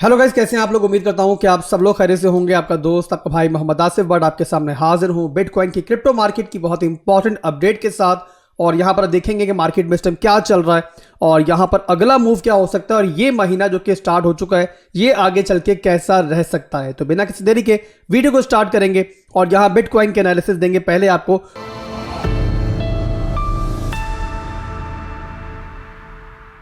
Hello guys, कैसे हैं आप लोग। उम्मीद करता हूं कि आप सब लोग खैरियत से होंगे। आपका दोस्त आपका भाई मोहम्मद आसिफ बट आपके सामने हाजिर हूं बिटकॉइन की क्रिप्टो मार्केट की बहुत इंपॉर्टेंट अपडेट के साथ। और यहां पर देखेंगे कि मार्केट में इस टाइम क्या चल रहा है और यहां पर अगला मूव क्या हो सकता है और ये महीना जो कि स्टार्ट हो चुका है ये आगे चल के कैसा रह सकता है। तो बिना किसी देरी के वीडियो को स्टार्ट करेंगे और यहां बिटकॉइन के एनालिसिस देंगे। पहले आपको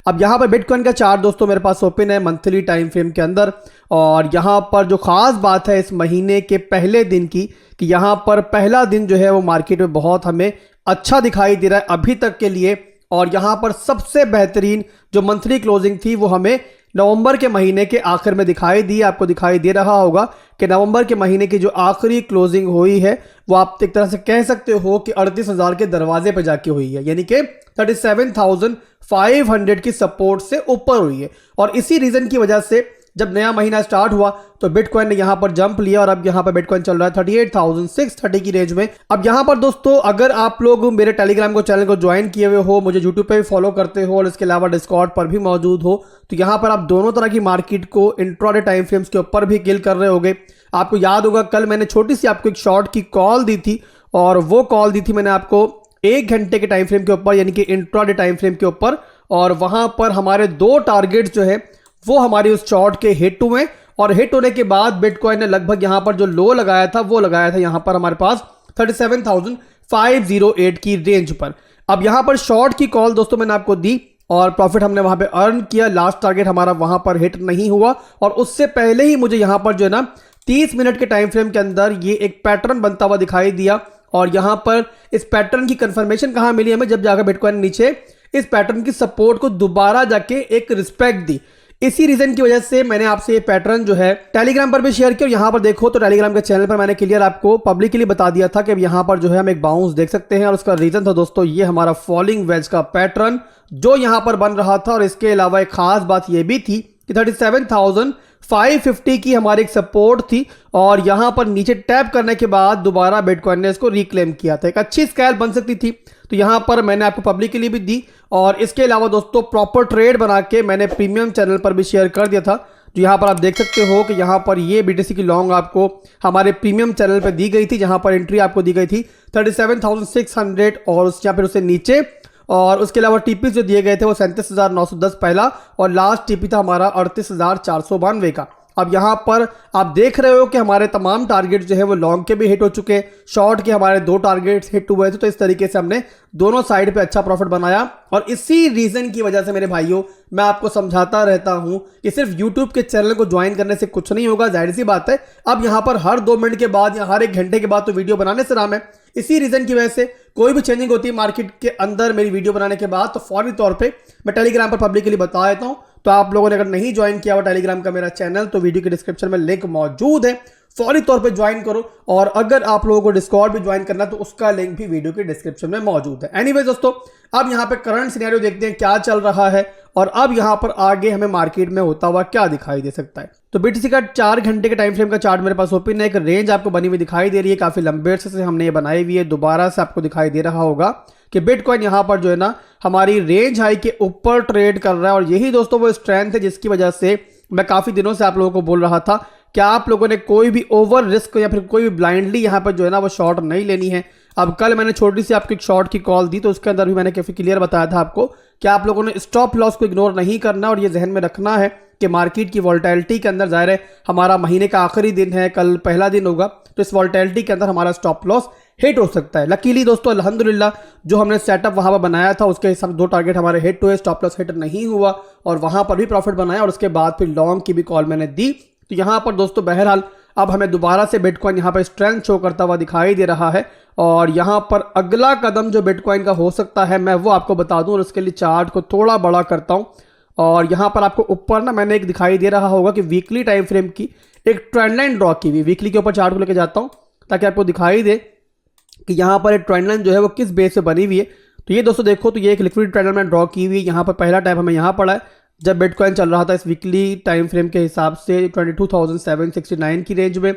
अब यहां पर बिटकॉइन का चार्ट दोस्तों मेरे पास ओपन है मंथली टाइम फ्रेम के अंदर। और यहां पर जो खास बात है इस महीने के पहले दिन की कि यहां पर पहला दिन जो है वो मार्केट में बहुत हमें अच्छा दिखाई दे रहा है अभी तक के लिए। और यहां पर सबसे बेहतरीन जो मंथली क्लोजिंग थी वो हमें नवंबर के महीने के आखिर में दिखाई दी। आपको दिखाई दे रहा होगा कि नवंबर के महीने की जो आखिरी क्लोजिंग हुई है वो आप एक तरह से कह सकते हो कि 38,000 के दरवाजे पे जाके हुई है, यानी कि 37,500 की सपोर्ट से ऊपर हुई है। और इसी रीजन की वजह से जब नया महीना स्टार्ट हुआ तो बिटकॉइन ने यहां पर जंप लिया और अब यहां पर बिटकॉइन चल रहा है 38,630 की रेंज में। अब यहां पर दोस्तों अगर आप लोग मेरे टेलीग्राम को चैनल को ज्वाइन किए हुए हो, मुझे यूट्यूब पे भी फॉलो करते हो और इसके अलावा डिस्कॉर्ड पर भी मौजूद हो, तो यहां पर आप दोनों तरह की मार्केट को इंट्राडे टाइम फ्रेम्स के ऊपर भी किल कर रहे होगे। आपको याद होगा कल मैंने छोटी सी आपको एक शॉर्ट की कॉल दी थी और वो कॉल दी थी मैंने आपको 1 घंटे के टाइम फ्रेम के ऊपर, यानी कि इंट्राडे टाइम फ्रेम के ऊपर। और वहां पर हमारे 2 टारगेट्स जो है वो हमारी उस शॉर्ट के हिट हुए और हिट होने के बाद बिटकॉइन ने लगभग यहां पर जो लो लगाया था वो लगाया था यहां पर हमारे पास 37,508 की रेंज पर। अब यहां पर शॉर्ट की कॉल दोस्तों मैंने आपको दी और प्रॉफिट हमने वहां पे अर्न किया। लास्ट टारगेट हमारा वहां पर हिट नहीं हुआ और उससे पहले ही मुझे यहां पर जो है ना 30 मिनट के टाइम फ्रेम के अंदर ये एक पैटर्न बनता हुआ दिखाई दिया। और यहां पर इस पैटर्न की कंफर्मेशन कहां मिली हमें, जब जाकर बिटकॉइन नीचे इस पैटर्न की सपोर्ट को दोबारा जाके एक रिस्पेक्ट दी। इसी रीजन की वजह से मैंने आपसे ये पैटर्न जो है टेलीग्राम पर भी शेयर किया। और यहां पर देखो तो टेलीग्राम के चैनल पर मैंने क्लियर आपको पब्लिकली बता दिया था कि अब यहां पर जो है हम एक बाउंस देख सकते हैं। और उसका रीजन था दोस्तों ये हमारा फॉलिंग वेज का पैटर्न जो यहां पर बन रहा था। और इसके अलावा एक खास बात यह भी थी कि 37,550 की हमारी एक सपोर्ट थी और यहां पर नीचे टैप करने के बाद दोबारा बिटकॉइन ने इसको रिक्लेम किया था। एक अच्छी स्केल बन सकती थी तो यहां पर मैंने आपको पब्लिकली भी दी। और इसके अलावा दोस्तों प्रॉपर ट्रेड बना के मैंने प्रीमियम चैनल पर भी शेयर कर दिया था। जो यहां पर आप देख सकते हो कि यहां पर ये बीटीसी की लॉन्ग आपको हमारे प्रीमियम चैनल पर दी गई थी, जहां पर एंट्री आपको दी गई थी 37,600 और या फिर उससे नीचे। और उसके अलावा टीपी जो दिए गए थे वो 37,910 पहला और लास्ट टीपी था हमारा 38,492 का। अब यहां पर आप देख रहे हो कि हमारे तमाम टारगेट जो है वो लॉन्ग के भी हिट हो चुके हैं, शॉर्ट के हमारे 2 टारगेट्स हिट हुए थे। तो इस तरीके से हमने दोनों साइड पे अच्छा प्रॉफिट बनाया। और इसी रीजन की वजह से मेरे भाइयों मैं आपको समझाता रहता हूं कि सिर्फ यूट्यूब के चैनल को ज्वाइन करने से कुछ नहीं होगा। जाहिर सी बात है अब यहां पर हर 2 मिनट के बाद या हर 1 घंटे के बाद तो वीडियो बनाने से राम है। इसी रीजन की वजह से कोई भी चेंजिंग होती है मार्केट के अंदर मेरी वीडियो बनाने के बाद तो फौरी तौर पे मैं टेलीग्राम पर पब्लिकली बता देता हूं। तो आप लोगों ने अगर नहीं ज्वाइन किया हुआ टेलीग्राम का मेरा चैनल तो वीडियो के डिस्क्रिप्शन में लिंक मौजूद है, फौरी तौर पे ज्वाइन करो। और अगर आप लोगों को डिस्कॉर्ड भी ज्वाइन करना तो उसका लिंक भी वीडियो के डिस्क्रिप्शन में मौजूद है। एनीवेज दोस्तों अब यहां पे करंट सिनेरियो देखते हैं क्या चल रहा है और अब यहां पर आगे हमें मार्केट में होता हुआ क्या दिखाई दे सकता है। तो बीटीसी का 4 घंटे के टाइम फ्रेम का चार्ट मेरे पास ओपन है। एक रेंज आपको बनी हुई दिखाई दे रही है, काफी लंबे अरसे से हमने ये बनाई हुई है। दोबारा से आपको दिखाई दे रहा होगा कि बिटकॉइन यहां पर जो है ना हमारी रेंज हाई के ऊपर ट्रेड कर रहा है। और यही दोस्तों वो स्ट्रेंथ है जिसकी वजह से मैं काफी दिनों से आप लोगों को बोल रहा था कि आप लोगों ने कोई भी ओवर रिस्क या फिर कोई भी ब्लाइंडली यहां पर जो है ना वो शॉर्ट नहीं लेनी है। अब कल मैंने छोटी सी आपको एक शॉर्ट की कॉल दी तो उसके अंदर भी मैंने काफी क्लियर बताया था आपको कि आप लोगों ने स्टॉप लॉस को इग्नोर नहीं करना और ये जहन में रखना है कि मार्केट की वॉल्टिलिटी के अंदर जाहिर है हमारा महीने का आखिरी दिन है, कल पहला दिन होगा तो इस वॉल्टिलिटी के अंदर हमारा स्टॉप लॉस हिट हो सकता है। लकीली दोस्तों अल्हम्दुलिल्लाह जो हमने सेटअप वहां पर बनाया था उसके हिसाब से 2 टारगेट हमारे हिट हुए, स्टॉप लॉस हिट नहीं हुआ और वहां पर भी प्रॉफिट बनाया। और उसके बाद फिर लॉन्ग की भी कॉल मैंने दी। तो यहां पर दोस्तों बहरहाल अब हमें दोबारा से बिटकॉइन यहां पर स्ट्रेंथ शो करता हुआ दिखाई दे रहा है। और यहां पर अगला कदम जो बिटकॉइन का हो सकता है मैं वो आपको बता दूं और उसके लिए चार्ट को थोड़ा बड़ा करता हूं। और यहां पर आपको ऊपर ना मैंने एक दिखाई दे रहा होगा कि वीकली टाइम फ्रेम की एक ट्रेंड लाइन ड्रॉ की हुई। वीकली के ऊपर चार्ट को लेकर जाता हूं ताकि आपको दिखाई दे कि यहां पर एक ट्रेंड लाइन जो है वो किस बेस पे बनी हुई है। तो ये दोस्तों देखो तो ये एक लिक्विड ट्रेंड लाइन ड्रॉ की हुई है। यहां पर पहला टाइप हमें यहां पड़ा है जब बिटकॉइन चल रहा था इस वीकली टाइम फ्रेम के हिसाब से 22,769 की रेंज में।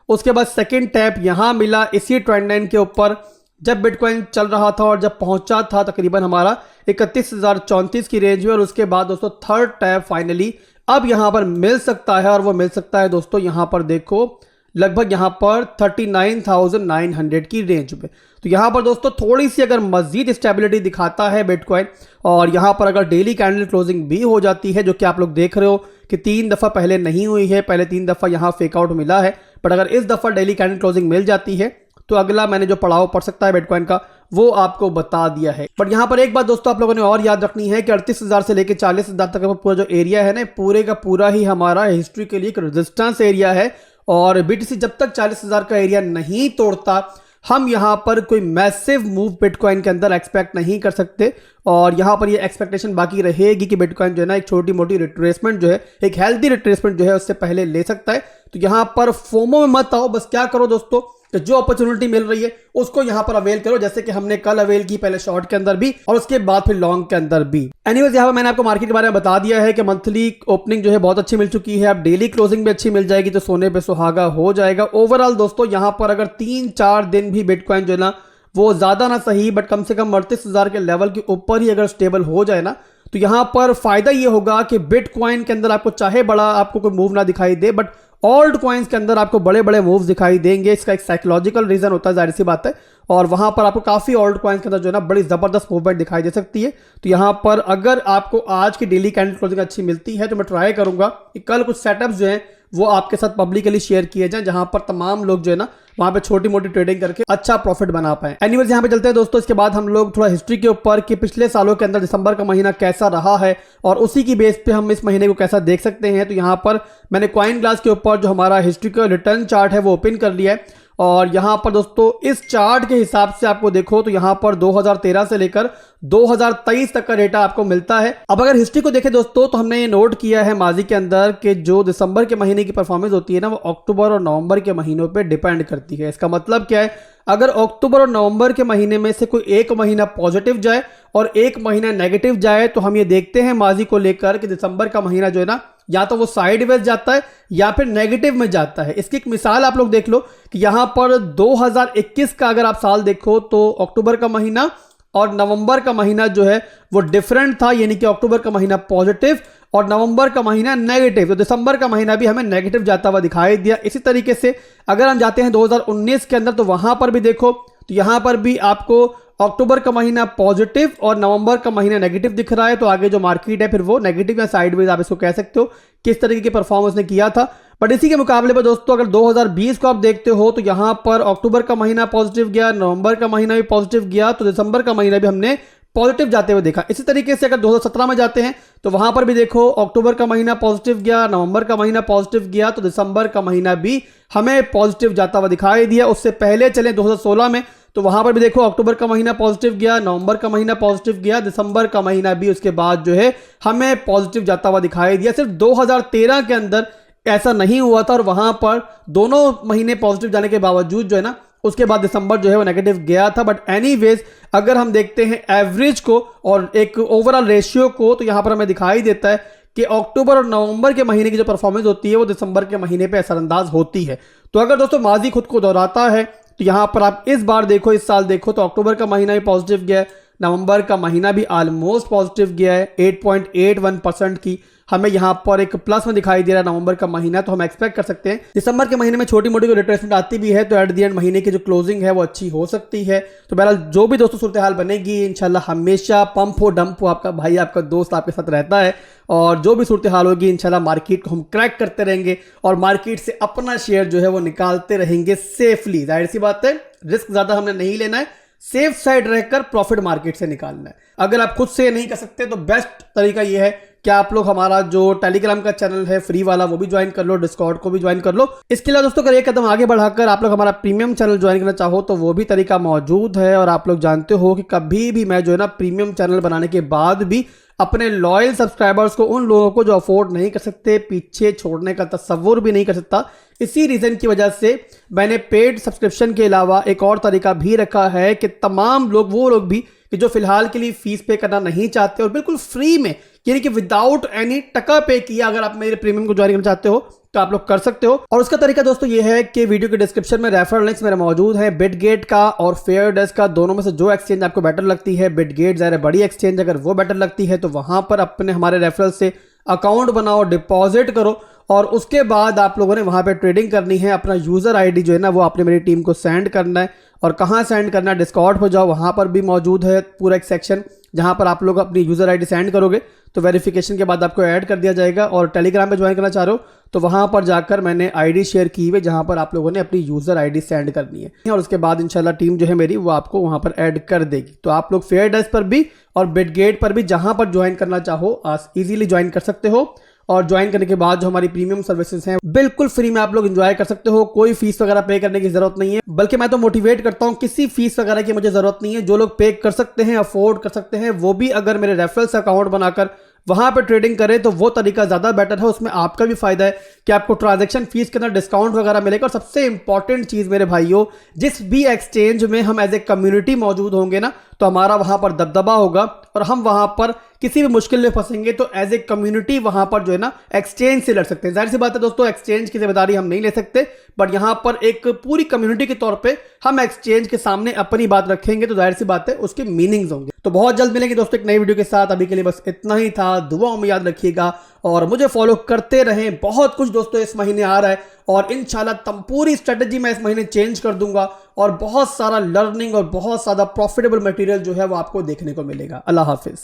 उसके बाद सेकंड टैप यहां मिला इसी ट्रेंड लाइन के ऊपर जब बिटकॉइन चल रहा था और जब पहुंचा था तकरीबन हमारा 31,034 की रेंज में। और उसके बाद दोस्तों थर्ड टैप फाइनली अब यहां पर मिल सकता है, और वो मिल सकता है दोस्तों यहां पर देखो लगभग यहां पर 39,900 की रेंज में। तो यहां पर दोस्तों थोड़ी सी अगर मजीद स्टेबिलिटी दिखाता है बिटकॉइन, और यहां पर अगर डेली कैंडल क्लोजिंग भी हो जाती है, जो कि आप लोग देख रहे हो कि 3 दफा पहले नहीं हुई है, पहले 3 दफा यहां फेकआउट मिला है, बट अगर इस दफा डेली कैंडल क्लोजिंग मिल जाती है तो अगला मैंने जो पड़ाव पड़ सकता है बिटकॉइन का वो आपको बता दिया है। बट यहां पर एक बात दोस्तों आप लोगों ने और याद रखनी है कि 38,000 से लेकर 40,000 तक का पूरा जो एरिया है ना, पूरे का पूरा ही हमारा हिस्ट्री के लिए एक रेजिस्टेंस एरिया है, और बीटीसी जब तक 40,000 का एरिया नहीं तोड़ता हम यहां पर कोई मैसिव मूव बिटकॉइन के अंदर एक्सपेक्ट नहीं कर सकते। और यहां पर ये एक्सपेक्टेशन बाकी रहेगी कि बिटकॉइन जो है ना एक छोटी मोटी रिट्रेसमेंट जो है, एक हेल्दी रिट्रेसमेंट जो है उससे पहले ले सकता है। तो यहां पर फोमो में मत आओ, बस क्या करो दोस्तों कि जो अपॉर्चुनिटी मिल रही है उसको यहां पर अवेल करो, जैसे कि हमने कल अवेल की, पहले शॉर्ट के अंदर भी और उसके बाद फिर लॉन्ग के अंदर भी। एनीवेज यहां पर मैंने आपको मार्केट के बारे में बता दिया है कि मंथली ओपनिंग जो है बहुत अच्छी मिल चुकी है, अब डेली क्लोजिंग भी अच्छी मिल जाएगी, तो सोने पे सुहागा हो जाएगा। ओवरऑल दोस्तों यहां पर अगर 3-4 दिन भी बिटकॉइन जो है ना वो ज्यादा ना सही बट कम से कम 38,000 के लेवल के ऊपर ही अगर स्टेबल हो जाए ना, तो यहां पर फायदा ये होगा कि बिटकॉइन के अंदर आपको चाहे बड़ा आपको कोई मूव ना दिखाई दे, बट ऑल्ट कॉइन्स के अंदर आपको बड़े बड़े मूव्स दिखाई देंगे। इसका एक साइकोलॉजिकल रीजन होता है, जाहिर सी बात है, और वहां पर आपको काफी ऑल्ट कॉइन्स के अंदर जो है ना बड़ी जबरदस्त मूवमेंट दिखाई दे सकती है। तो यहां पर अगर आपको आज की डेली कैंडल क्लोजिंग अच्छी मिलती है तो मैं ट्राई करूंगा कि कल कुछ सेटअप्स जो हैं वो आपके साथ पब्लिकली शेयर किए जाएं, जहां पर तमाम लोग जो है ना वहां पे छोटी मोटी ट्रेडिंग करके अच्छा प्रॉफिट बना पाए। एनीवेज यहां पे चलते हैं दोस्तों, इसके बाद हम लोग थोड़ा हिस्ट्री के ऊपर कि पिछले सालों के अंदर दिसंबर का महीना कैसा रहा है और उसी की बेस पे हम इस महीने को कैसा देख सकते हैं। तो यहां पर मैंने कॉइन ग्लास के ऊपर जो हमारा हिस्ट्रिकल रिटर्न चार्ट है वो ओपन कर लिया है, और यहां पर दोस्तों इस चार्ट के हिसाब से आपको देखो तो यहां पर 2013 से लेकर 2023 तक का डेटा आपको मिलता है। अब अगर हिस्ट्री को देखें दोस्तों तो हमने ये नोट किया है माजी के अंदर कि जो दिसंबर के महीने की परफॉर्मेंस होती है ना वो अक्टूबर और नवंबर के महीनों पे डिपेंड करती है। इसका मतलब क्या है, अगर अक्टूबर और नवंबर के महीने में से कोई एक महीना पॉजिटिव जाए और एक महीना नेगेटिव जाए तो हम ये देखते हैं माजी को लेकर कि दिसंबर का महीना जो है ना या तो वो साइडवेज जाता है या फिर नेगेटिव में जाता है। इसकी एक मिसाल आप लोग देख लो कि यहां पर 2021 का अगर आप साल देखो तो अक्टूबर का महीना और नवंबर का महीना जो है वो डिफरेंट था, यानी कि अक्टूबर का महीना पॉजिटिव और नवंबर का महीना नेगेटिव, तो दिसंबर का महीना भी हमें नेगेटिव जाता हुआ दिखाई दिया। इसी तरीके से अगर हम जाते हैं 2019 के अंदर तो वहां पर भी देखो तो यहां पर भी आपको अक्टूबर का महीना पॉजिटिव और नवंबर का महीना नेगेटिव दिख रहा है, तो आगे जो मार्केट है फिर वो नेगेटिव या साइडवेज आप इसको कह सकते हो, किस तरीके की परफॉर्मेंस ने किया था। बट इसी के मुकाबले पर दोस्तों अगर 2020 को आप देखते हो तो यहां पर अक्टूबर का महीना पॉजिटिव गया, नवंबर का महीना भी पॉजिटिव गया, तो दिसंबर का महीना भी हमने पॉजिटिव जाते हुए देखा। इसी तरीके से अगर 2017 में जाते हैं तो वहां पर भी देखो अक्टूबर का महीना पॉजिटिव गया, नवंबर का महीना पॉजिटिव गया, तो दिसंबर का महीना भी हमें पॉजिटिव जाता हुआ दिखाई दिया। उससे पहले चले 2016 में तो वहां पर भी देखो अक्टूबर का महीना पॉजिटिव गया, नवंबर का महीना पॉजिटिव गया, दिसंबर का महीना भी उसके बाद जो है हमें पॉजिटिव जाता हुआ दिखाई दिया। सिर्फ 2013 के अंदर ऐसा नहीं हुआ था और वहां पर दोनों महीने पॉजिटिव जाने के बावजूद जो है ना उसके बाद दिसंबर जो है वो नेगेटिव गया था। बट एनीवेज अगर हम देखते हैं एवरेज को और एक ओवरऑल रेशियो को तो यहां पर हमें दिखाई देता है कि अक्टूबर और नवंबर के महीने की जो परफॉर्मेंस होती है वो दिसंबर के महीने पे असरअंदाज होती है। तो अगर दोस्तों माजी खुद को दोहराता है तो यहां पर आप इस बार देखो, इस साल देखो तो अक्टूबर का महीना भी पॉजिटिव गया है, नवंबर का महीना भी ऑलमोस्ट पॉजिटिव गया है, 8.81% की हमें यहां पर एक प्लस में दिखाई दे रहा है नवंबर का महीना। तो हम एक्सपेक्ट कर सकते हैं दिसंबर के महीने में छोटी मोटी रिट्रेसमेंट आती भी है तो एट द एंड महीने की जो क्लोजिंग है वो अच्छी हो सकती है। तो बहरहाल जो भी दोस्तों सूरत हाल बनेगी इंशाल्लाह हमेशा पंप हो डंप हो आपका भाई आपका दोस्त आपके साथ रहता है, और जो भी सूरत हाल होगी इंशाल्लाह मार्केट को हम क्रैक करते रहेंगे और मार्केट से अपना शेयर जो है वो निकालते रहेंगे सेफली। जाहिर सी बात है रिस्क ज्यादा हमने नहीं लेना है, सेफ साइड रहकर प्रॉफिट मार्केट से निकालना है। अगर आप खुद से नहीं कर सकते तो बेस्ट तरीका यह है कि आप लोग हमारा जो टेलीग्राम का चैनल है फ्री वाला वो भी ज्वाइन कर लो, डिस्कॉर्ड को भी ज्वाइन कर लो। इसके अलावा दोस्तों अगर एक कदम आगे बढ़ाकर आप लोग हमारा प्रीमियम चैनल ज्वाइन करना चाहो तो वो भी तरीका मौजूद है। और आप लोग जानते हो कि कभी भी मैं जो है ना प्रीमियम चैनल बनाने के बाद भी अपने लॉयल सब्सक्राइबर्स को, उन लोगों को जो अफोर्ड नहीं कर सकते, पीछे छोड़ने का तस्वुर भी नहीं कर सकता, इसी रीजन की वजह से मैंने पेड सब्सक्रिप्शन के अलावा एक और तरीका भी रखा है कि तमाम लोग, वो लोग भी कि जो फिलहाल के लिए फीस पे करना नहीं चाहते और बिल्कुल फ्री में यानी कि विदाउट एनी टका पे किया अगर आप मेरे प्रीमियम को ज्वाइन करना चाहते हो तो आप लोग कर सकते हो। और उसका तरीका दोस्तों ये है कि वीडियो के डिस्क्रिप्शन में रेफरल लिंक्स मेरे मौजूद हैं, बिटगेट का और फेयर डेस्क का, दोनों में से जो एक्सचेंज आपको बेटर लगती है, बिटगेट ज़रा बड़ी एक्सचेंज अगर वो बेटर लगती है तो वहां पर अपने हमारे रेफरल से अकाउंट बनाओ, डिपॉजिट करो और उसके बाद आप लोगों ने वहां पे ट्रेडिंग करनी है। अपना यूजर आईडी जो है ना वो आपने मेरी टीम को सेंड करना है। और कहाँ सेंड करना है, डिस्कॉर्ड पर जाओ, वहां पर भी मौजूद है पूरा एक सेक्शन जहां पर आप लोग अपनी यूजर आईडी सेंड करोगे तो वेरिफिकेशन के बाद आपको ऐड कर दिया जाएगा। और टेलीग्राम पे ज्वाइन करना चाह रहे हो तो वहां पर जाकर मैंने आईडी शेयर की हुई जहां पर आप लोगों ने अपनी यूजर आईडी सेंड करनी है और उसके बाद इंशाल्लाह टीम जो है मेरी वो आपको वहां पर ऐड कर देगी। तो आप लोग फेयर डेस्क पर भी और बिटगेट पर भी जहां पर ज्वाइन करना चाहो इजीली ज्वाइन कर सकते हो। और ज्वाइन करने के बाद जो हमारी प्रीमियम सर्विसेज हैं बिल्कुल फ्री में आप लोग एंजॉय कर सकते हो। कोई फीस वगैरह पे करने की जरूरत नहीं है, बल्कि मैं तो मोटिवेट करता हूं किसी फीस वगैरह की मुझे जरूरत नहीं है। जो लोग पे कर सकते हैं, अफोर्ड कर सकते हैं, वो भी अगर मेरे रेफरल से अकाउंट बनाकर वहां पर ट्रेडिंग करें तो वो तरीका ज्यादा बेटर है। उसमें आपका भी फायदा है कि आपको ट्रांजैक्शन फीस के अंदर डिस्काउंट वगैरह मिलेगा। और सबसे इंपॉर्टेंट चीज मेरे भाइयों, जिस भी एक्सचेंज में हम एज ए कम्युनिटी मौजूद होंगे ना तो हमारा वहां पर दबदबा होगा और हम वहां पर किसी भी मुश्किल में फंसेंगे तो एज ए कम्युनिटी वहां पर जो है ना एक्सचेंज से लड़ सकते हैं। जाहिर सी बात है दोस्तों, एक्सचेंज की जिम्मेदारी हम नहीं ले सकते, बट यहां पर एक पूरी कम्युनिटी के तौर पे हम एक्सचेंज के सामने अपनी बात रखेंगे तो जाहिर सी बात है उसके मीनिंग्स होंगे। तो बहुत जल्द मिलेंगे दोस्तों एक नई वीडियो के साथ। अभी के लिए बस इतना ही था। दुआओं में याद रखिएगा और मुझे फॉलो करते रहें। बहुत कुछ दोस्तों इस महीने आ रहा है और इंशाल्लाह पूरी स्ट्रेटजी मैं इस महीने चेंज कर दूंगा और बहुत सारा लर्निंग और बहुत सारा प्रॉफिटेबल मटेरियल जो है वो आपको देखने को मिलेगा। अल्लाह हाफिज।